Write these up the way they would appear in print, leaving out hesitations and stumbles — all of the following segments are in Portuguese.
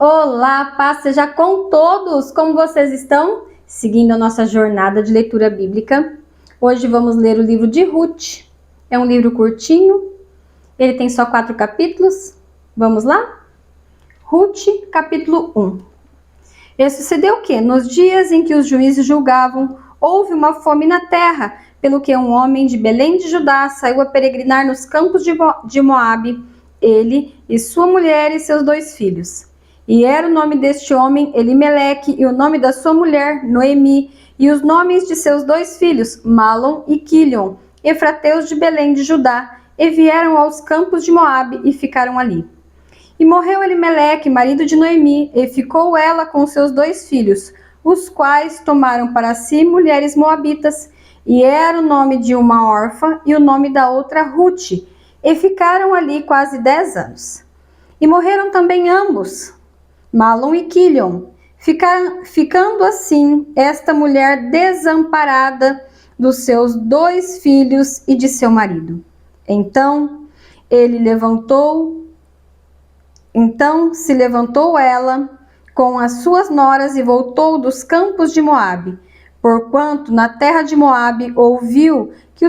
Olá, paz seja com todos! Como vocês estão? Seguindo a nossa jornada de leitura bíblica. Hoje vamos ler o livro de Ruth. É um livro curtinho, ele tem só 4 capítulos. Vamos lá? Ruth, capítulo 1. E sucedeu que, nos dias em que os juízes julgavam, houve uma fome na terra, pelo que um homem de Belém de Judá saiu a peregrinar nos campos de Moabe, ele e sua mulher e seus 2 filhos. E era o nome deste homem Elimeleque, e o nome da sua mulher Noemi, e os nomes de seus 2 filhos Malom e Quilion, efrateus de Belém de Judá, e vieram aos campos de Moabe e ficaram ali. E morreu Elimeleque, marido de Noemi, e ficou ela com seus 2 filhos, os quais tomaram para si mulheres moabitas, e era o nome de uma órfã e o nome da outra Ruth, e ficaram ali quase 10 anos. E morreram também ambos, Malom e Quilion, ficando assim esta mulher desamparada dos seus 2 filhos e de seu marido. Então se levantou ela com as suas noras e voltou dos campos de Moabe, porquanto na terra de Moabe ouviu que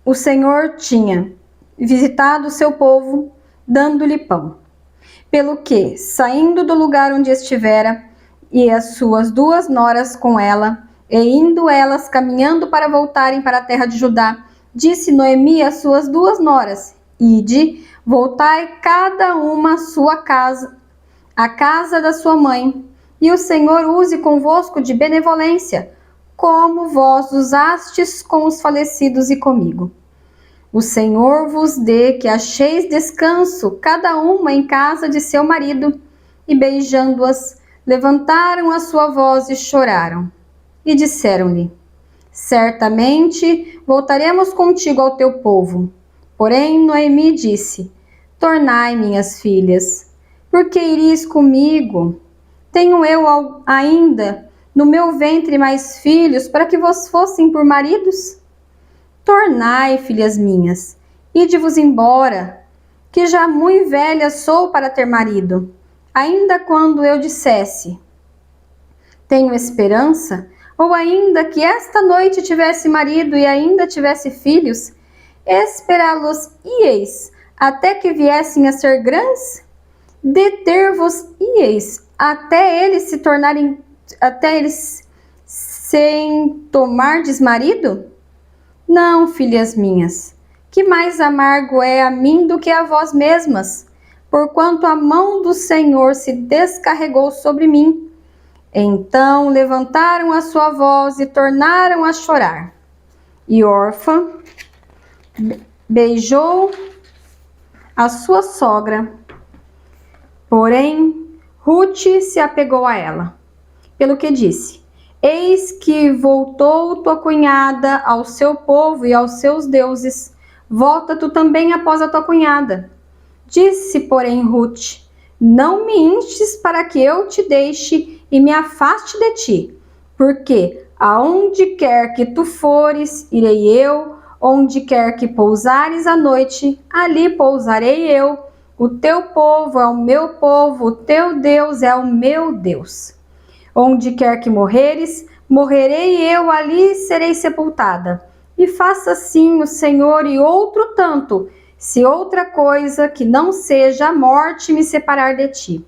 o Senhor tinha visitado o seu povo, dando-lhe pão. Pelo que, saindo do lugar onde estivera, e as suas 2 noras com ela, e indo elas caminhando para voltarem para a terra de Judá, disse Noemi às suas 2 noras: Ide, voltai cada uma à sua casa, à casa da sua mãe, e o Senhor use convosco de benevolência, como vós usastes com os falecidos e comigo. O Senhor vos dê que acheis descanso, cada uma em casa de seu marido. E beijando-as, levantaram a sua voz e choraram. E disseram-lhe: Certamente voltaremos contigo ao teu povo. Porém Noemi disse: Tornai, minhas filhas, porque iris comigo? Tenho eu ainda no meu ventre mais filhos para que vos fossem por maridos? Tornai, filhas minhas, ide-vos embora, que já muito velha sou para ter marido. Ainda quando eu dissesse, tenho esperança, ou ainda que esta noite tivesse marido e ainda tivesse filhos, esperá-los-ieis até que viessem a ser grandes? Deter-vos-ieis até eles sem tomardes marido? Não, filhas minhas, que mais amargo é a mim do que a vós mesmas, porquanto a mão do Senhor se descarregou sobre mim. Então levantaram a sua voz e tornaram a chorar. E Orfa beijou a sua sogra, porém Ruth se apegou a ela, pelo que disse: Eis que voltou tua cunhada ao seu povo e aos seus deuses. Volta tu também após a tua cunhada. Disse, porém, Ruth: Não me instes para que eu te deixe e me afaste de ti, porque aonde quer que tu fores, irei eu, onde quer que pousares à noite, ali pousarei eu. O teu povo é o meu povo, o teu Deus é o meu Deus. Onde quer que morreres, morrerei eu, ali serei sepultada. E faça assim o Senhor e outro tanto, se outra coisa que não seja a morte me separar de ti.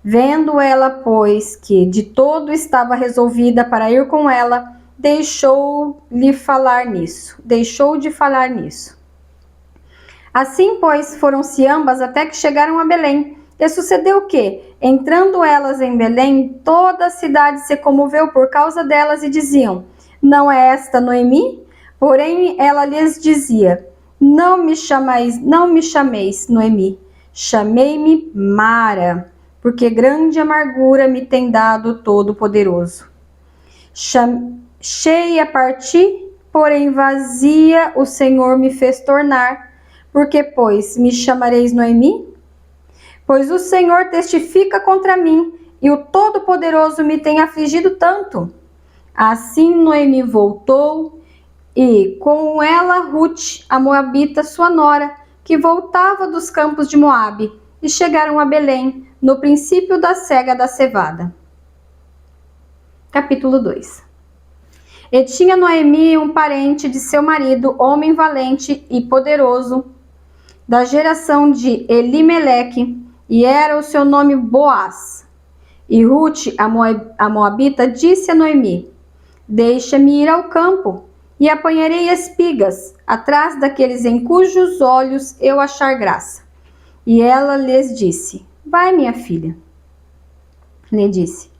Vendo ela, pois, que de todo estava resolvida para ir com ela, deixou de falar nisso. Assim, pois, foram-se ambas até que chegaram a Belém. E sucedeu que, entrando elas em Belém, toda a cidade se comoveu por causa delas e diziam: Não é esta Noemi? Porém ela lhes dizia: Não me chameis Noemi, chamei-me Mara, porque grande amargura me tem dado Todo-Poderoso. Cheia parti, porém vazia o Senhor me fez tornar. Porque, pois, me chamareis Noemi? Pois o Senhor testifica contra mim, e o Todo-Poderoso me tem afligido tanto. Assim Noemi voltou, e com ela Ruth, a moabita, sua nora, que voltava dos campos de Moabe, e chegaram a Belém, no princípio da cega da cevada. Capítulo 2. E tinha Noemi um parente de seu marido, homem valente e poderoso, da geração de Elimeleque, e era o seu nome Boaz. E Rute, a moabita, disse a Noemi: deixa-me ir ao campo, e apanharei espigas, atrás daqueles em cujos olhos eu achar graça. E ela lhes disse: vai, minha filha. Lhe disse.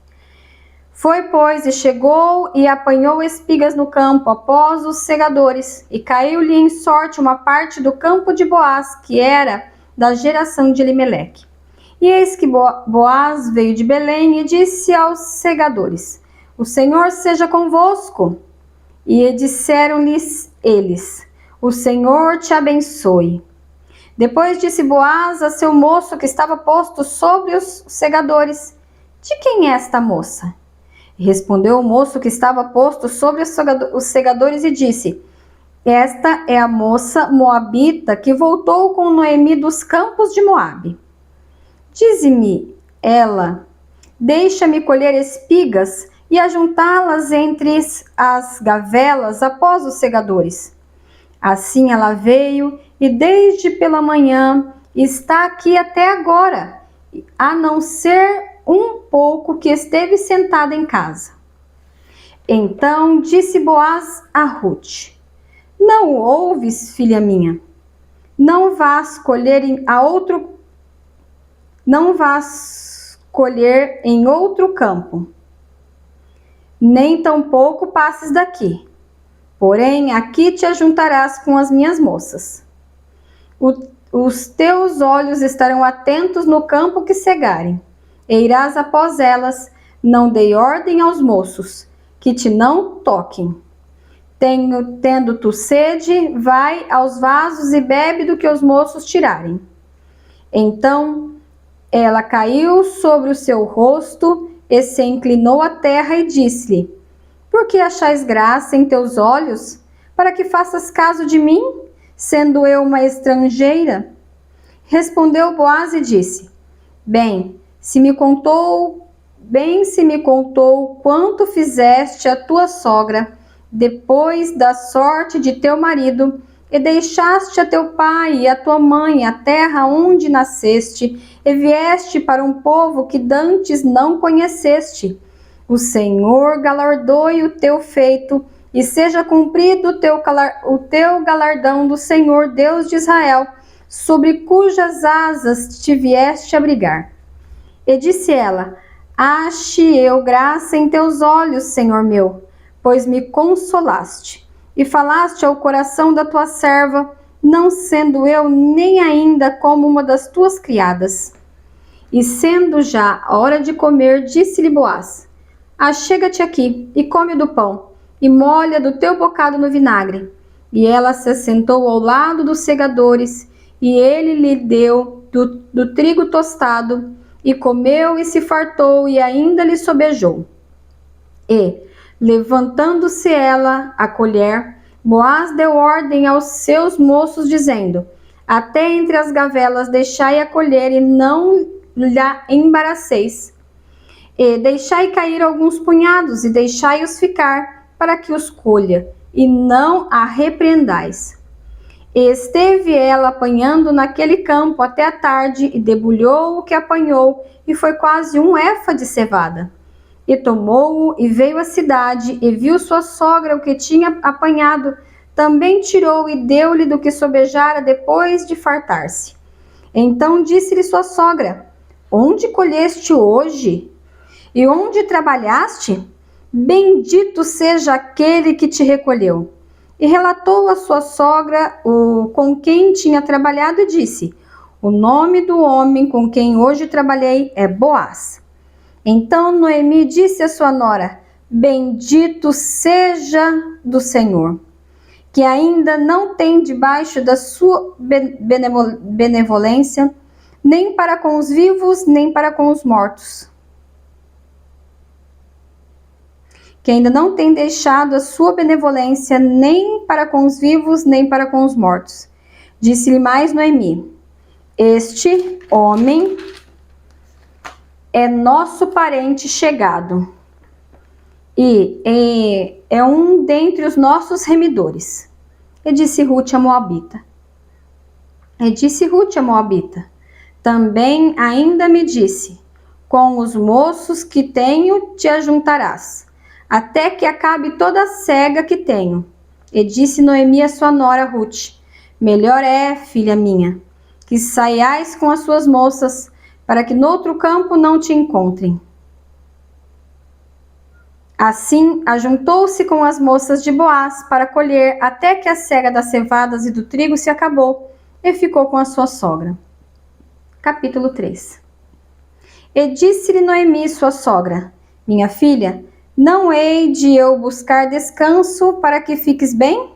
Foi, pois, e chegou e apanhou espigas no campo após os segadores, e caiu-lhe em sorte uma parte do campo de Boaz, que era da geração de Elimeleque. E eis que Boaz veio de Belém e disse aos segadores: o Senhor seja convosco. E disseram-lhes eles: o Senhor te abençoe. Depois disse Boaz a seu moço que estava posto sobre os segadores: de quem é esta moça? Respondeu o moço que estava posto sobre os segadores e disse: esta é a moça moabita que voltou com Noemi dos campos de Moabe. Dize-me ela: deixa-me colher espigas e ajuntá-las entre as gavelas após os segadores. Assim ela veio e desde pela manhã está aqui até agora, a não ser um pouco que esteve sentada em casa. Então disse Boaz a Rute: não ouves, filha minha? Não vás colher em outro campo, nem tampouco passes daqui. Porém, aqui te ajuntarás com as minhas moças. Os teus olhos estarão atentos no campo que cegarem, e irás após elas. Não dei ordem aos moços, que te não toquem. Tendo tu sede, vai aos vasos e bebe do que os moços tirarem. Então ela caiu sobre o seu rosto e se inclinou à terra e disse-lhe: por que achais graça em teus olhos, para que faças caso de mim, sendo eu uma estrangeira? Respondeu Boaz e disse: bem se me contou quanto fizeste a tua sogra depois da sorte de teu marido, e deixaste a teu pai e a tua mãe a terra onde nasceste, e vieste para um povo que dantes não conheceste. O Senhor galardoe o teu feito, e seja cumprido o teu galardão do Senhor Deus de Israel, sobre cujas asas te vieste abrigar. E disse ela: ache eu graça em teus olhos, Senhor meu, pois me consolaste, e falaste ao coração da tua serva, não sendo eu nem ainda como uma das tuas criadas. E sendo já a hora de comer, disse-lhe Boaz: achega-te aqui, e come do pão, e molha do teu bocado no vinagre. E ela se assentou ao lado dos segadores, e ele lhe deu do trigo tostado, e comeu e se fartou, e ainda lhe sobejou. E, levantando-se ela a colher, Boaz deu ordem aos seus moços, dizendo: até entre as gavelas deixai a colher, e não lhe embaraceis. E deixai cair alguns punhados, e deixai-os ficar, para que os colha, e não a repreendais. E esteve ela apanhando naquele campo até a tarde, e debulhou o que apanhou, e foi quase um efa de cevada. E tomou-o, e veio à cidade, e viu sua sogra o que tinha apanhado, também tirou e deu-lhe do que sobejara depois de fartar-se. Então disse-lhe sua sogra: onde colheste hoje? E onde trabalhaste? Bendito seja aquele que te recolheu. E relatou a sua sogra com quem tinha trabalhado e disse: o nome do homem com quem hoje trabalhei é Boaz. Então Noemi disse à sua nora: bendito seja do Senhor, que ainda não tem debaixo da sua benevolência, nem para com os vivos, nem para com os mortos. Que ainda não tem deixado a sua benevolência nem para com os vivos, nem para com os mortos. Disse-lhe mais Noemi: este homem é nosso parente chegado e é um dentre os nossos remidores. E disse Rute a Moabita. Também ainda me disse: com os moços que tenho te ajuntarás, até que acabe toda a cega que tenho. E disse Noemi a sua nora Rute: melhor é, filha minha, que saiais com as suas moças, para que noutro campo não te encontrem. Assim, ajuntou-se com as moças de Boaz para colher, até que a cega das cevadas e do trigo se acabou, e ficou com a sua sogra. Capítulo 3. E disse-lhe Noemi, sua sogra: minha filha, não hei de eu buscar descanso para que fiques bem?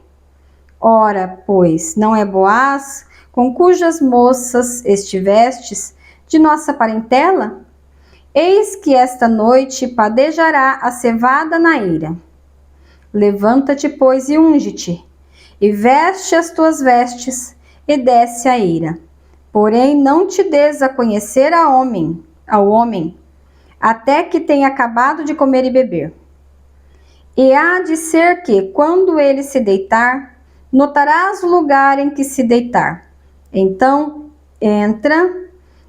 Ora, pois, não é Boaz, com cujas moças estivestes, de nossa parentela? Eis que esta noite padejará a cevada na eira. Levanta-te, pois, e unge-te, e veste as tuas vestes, e desce a eira. Porém, não te des a conhecer ao homem, até que tenha acabado de comer e beber. E há de ser que, quando ele se deitar, notarás o lugar em que se deitar. Então, entra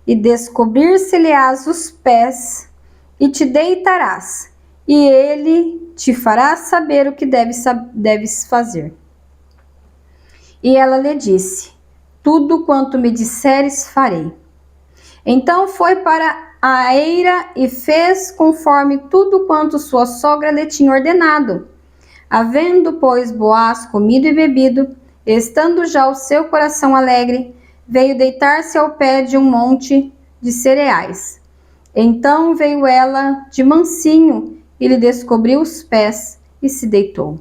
e descobrir-se-lhe-ás os pés, e te deitarás, e ele te fará saber o que deves fazer. E ela lhe disse: tudo quanto me disseres farei. Então foi para a eira e fez conforme tudo quanto sua sogra lhe tinha ordenado. Havendo, pois, Boaz comido e bebido, estando já o seu coração alegre, veio deitar-se ao pé de um monte de cereais. Então veio ela de mansinho e lhe descobriu os pés e se deitou.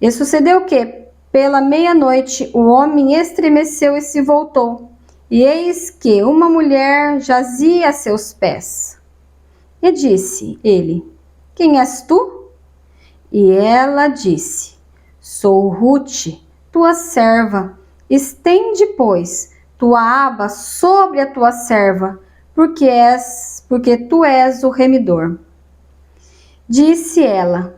E sucedeu que, pela meia-noite, o homem estremeceu e se voltou, e eis que uma mulher jazia a seus pés. E disse ele: quem és tu? E ela disse: sou Rute, tua serva. Estende, pois, tua aba sobre a tua serva, porque tu és o remidor. Disse ele: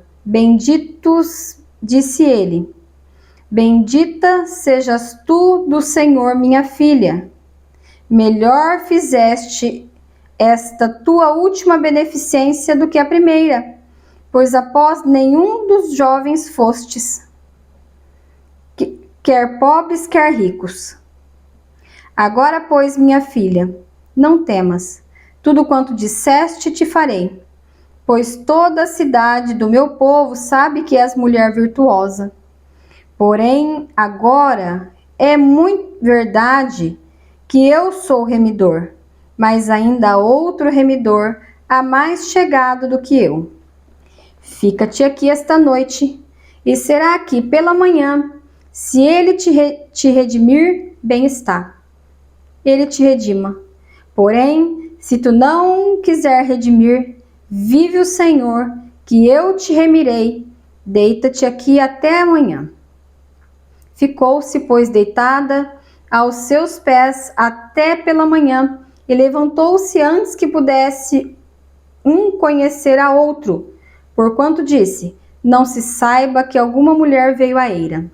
bendita sejas tu do Senhor, minha filha. Melhor fizeste esta tua última beneficência do que a primeira, pois após nenhum dos jovens fostes, quer pobres, quer ricos. Agora, pois, minha filha, não temas, tudo quanto disseste te farei, pois toda a cidade do meu povo sabe que és mulher virtuosa. Porém, agora é muito verdade que eu sou remidor, mas ainda há outro remidor, há mais chegado do que eu. Fica-te aqui esta noite, e será que pela manhã, se ele te redimir, bem está. Ele te redima. Porém, se tu não quiser redimir, vive o Senhor, que eu te remirei. Deita-te aqui até amanhã. Ficou-se, pois, deitada aos seus pés até pela manhã, e levantou-se antes que pudesse um conhecer a outro, porquanto disse: não se saiba que alguma mulher veio à eira.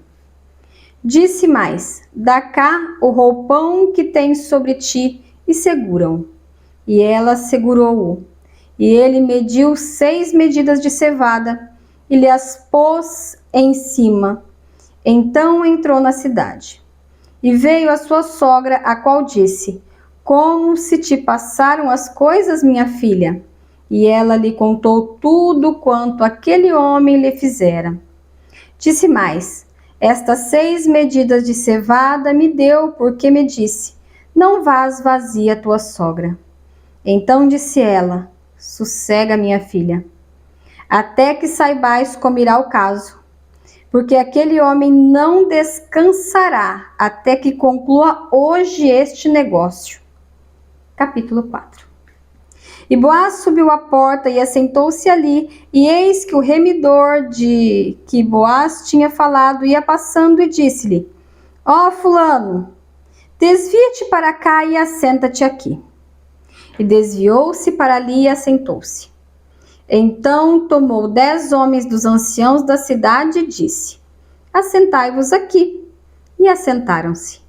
Disse mais: dá cá o roupão que tens sobre ti, e segura-o. E ela segurou-o. E ele mediu 6 medidas de cevada, e lhe as pôs em cima. Então entrou na cidade. E veio a sua sogra, a qual disse: como se te passaram as coisas, minha filha? E ela lhe contou tudo quanto aquele homem lhe fizera. Disse mais: estas 6 medidas de cevada me deu, porque me disse: não vás vazia tua sogra. Então disse ela: sossega, minha filha, até que saibais como irá o caso, porque aquele homem não descansará até que conclua hoje este negócio. Capítulo 4. E Boaz subiu à porta e assentou-se ali, e eis que o remidor de que Boaz tinha falado ia passando e disse-lhe: ó fulano, desvia-te para cá e assenta-te aqui. e desviou-se para ali e assentou-se. Então tomou 10 homens dos anciãos da cidade e disse: assentai-vos aqui. E assentaram-se.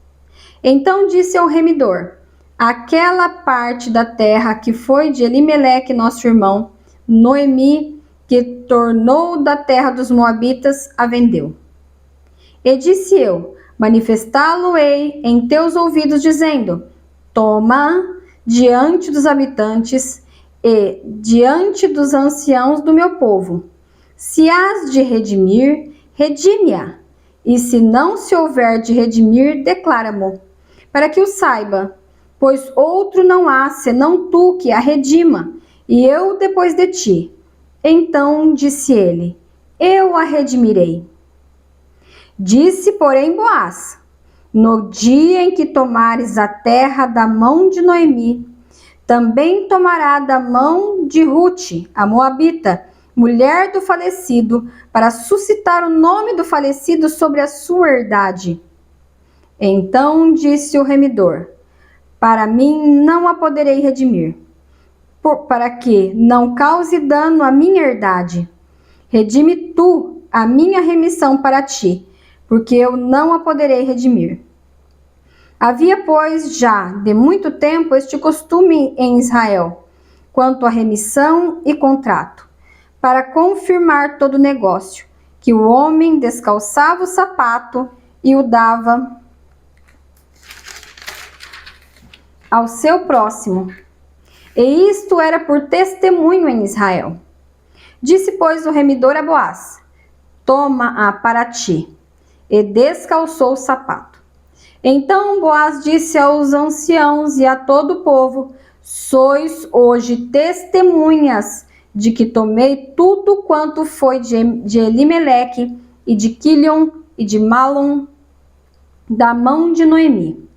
Então disse ao remidor: aquela parte da terra que foi de Elimeleque, nosso irmão, Noemi, que tornou da terra dos moabitas, a vendeu. E disse eu: manifestá-lo-ei em teus ouvidos, dizendo: toma diante dos habitantes e diante dos anciãos do meu povo. Se has de redimir, redime-a. E se não se houver de redimir, declara-mo, para que o saiba, pois outro não há, senão tu que a redima, e eu depois de ti. Então disse ele: eu a redimirei. Disse, porém, Boaz: no dia em que tomares a terra da mão de Noemi, também tomará da mão de Rute, a moabita, mulher do falecido, para suscitar o nome do falecido sobre a sua herdade. Então disse o remidor: para mim não a poderei redimir, para que não cause dano à minha herdade. Redime tu a minha remissão para ti, porque eu não a poderei redimir. Havia, pois, já de muito tempo este costume em Israel, quanto à remissão e contrato, para confirmar todo o negócio, que o homem descalçava o sapato e o dava ao seu próximo. E isto era por testemunho em Israel. Disse, pois, o remidor a Boaz: toma-a para ti. E descalçou o sapato. Então Boaz disse aos anciãos e a todo o povo: sois hoje testemunhas de que tomei tudo quanto foi de Elimeleque e de Quilion e de Malom da mão de Noemi,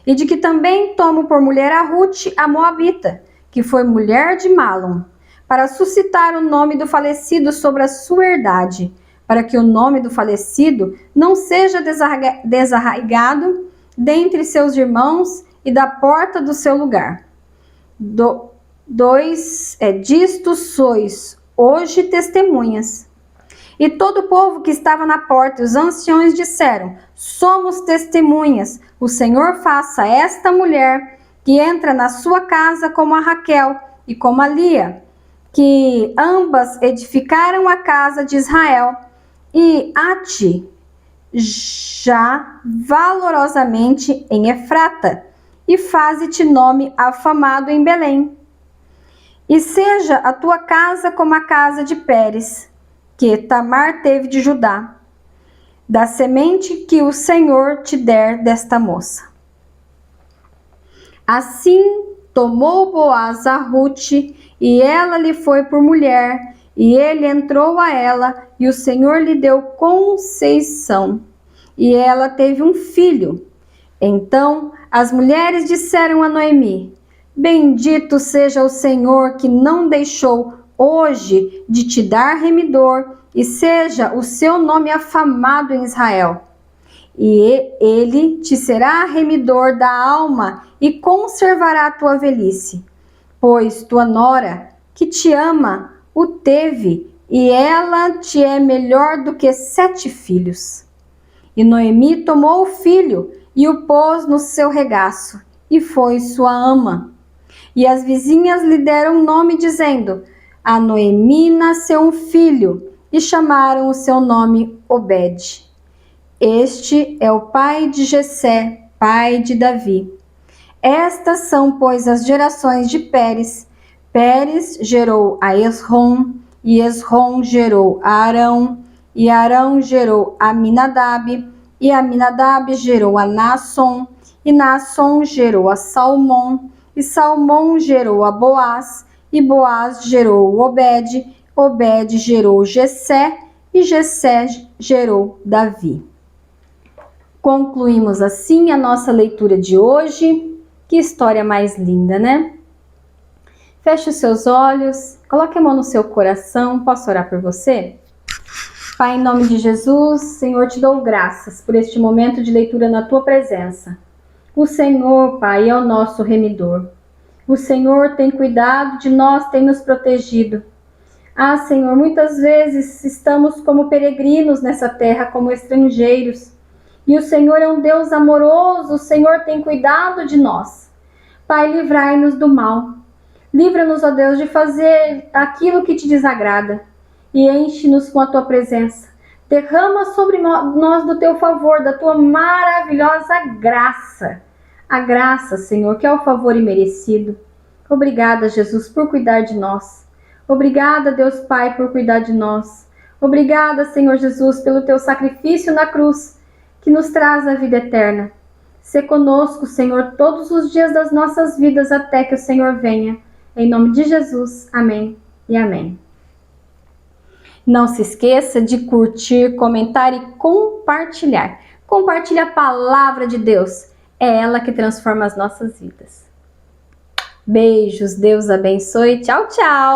e de que também tomo por mulher a Rute, a moabita, que foi mulher de Malom, para suscitar o nome do falecido sobre a sua herdade, para que o nome do falecido não seja desarraigado dentre seus irmãos e da porta do seu lugar. Disto sois hoje testemunhas. E todo o povo que estava na porta, os anciões, disseram: somos testemunhas. O Senhor faça a esta mulher que entra na sua casa como a Raquel e como a Lia, que ambas edificaram a casa de Israel, e a ti, já valorosamente em Efrata, e faze-te nome afamado em Belém. E seja a tua casa como a casa de Pérez, que Tamar teve de Judá, da semente que o Senhor te der desta moça. Assim tomou Boaz a Rute, e ela lhe foi por mulher, e ele entrou a ela, e o Senhor lhe deu conceição, e ela teve um filho. Então as mulheres disseram a Noemi: bendito seja o Senhor que não deixou hoje de te dar remidor, e seja o seu nome afamado em Israel. E ele te será remidor da alma e conservará a tua velhice. Pois tua nora, que te ama, o teve, e ela te é melhor do que 7 filhos. E Noemi tomou o filho e o pôs no seu regaço, e foi sua ama. E as vizinhas lhe deram nome, dizendo: a Noemi nasceu um filho, e chamaram o seu nome Obed. Este é o pai de Jessé, pai de Davi. Estas são, pois, as gerações de Pérez. Pérez gerou a Esrom, e Esrom gerou a Arão, e Arão gerou a Aminadab, e Aminadab gerou a Naasson, e Naasson gerou a Salmão, e Salmão gerou a Boaz, e Boaz gerou Obed, Obed gerou Jessé, e Jessé gerou Davi. Concluímos assim a nossa leitura de hoje. Que história mais linda, né? Feche os seus olhos, coloque a mão no seu coração. Posso orar por você? Pai, em nome de Jesus, Senhor, te dou graças por este momento de leitura na tua presença. O Senhor, Pai, é o nosso remidor. O Senhor tem cuidado de nós, tem nos protegido. Ah, Senhor, muitas vezes estamos como peregrinos nessa terra, como estrangeiros. E o Senhor é um Deus amoroso, o Senhor tem cuidado de nós. Pai, livrai-nos do mal. Livra-nos, ó Deus, de fazer aquilo que te desagrada. E enche-nos com a tua presença. Derrama sobre nós do teu favor, da tua maravilhosa graça. A graça, Senhor, que é o favor imerecido. Obrigada, Jesus, por cuidar de nós. Obrigada, Deus Pai, por cuidar de nós. Obrigada, Senhor Jesus, pelo teu sacrifício na cruz, que nos traz a vida eterna. Sê conosco, Senhor, todos os dias das nossas vidas até que o Senhor venha. Em nome de Jesus, amém e amém. Não se esqueça de curtir, comentar e compartilhar. Compartilhe a palavra de Deus. É ela que transforma as nossas vidas. Beijos, Deus abençoe. Tchau, tchau!